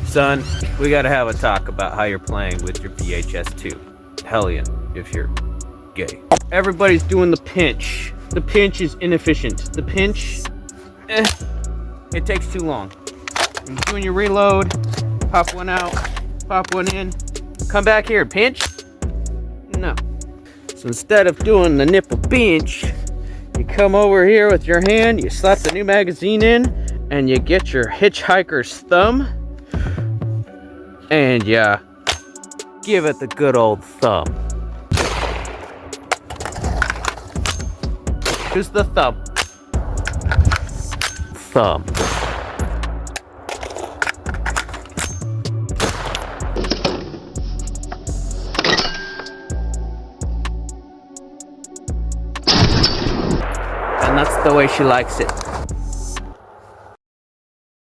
Son, we gotta have a talk about how you're playing with your VHS 2. Hellion, if you're gay. Everybody's doing the pinch. The pinch is inefficient. The pinch, it takes too long. When you're doing your reload, pop one out, pop one in, come back here, pinch? No. So instead of doing the nipple pinch, you come over here with your hand, you slap the new magazine in, and you get your hitchhiker's thumb, and you give it the good old thumb. Who's the thumb? Thumb. And that's the way she likes it.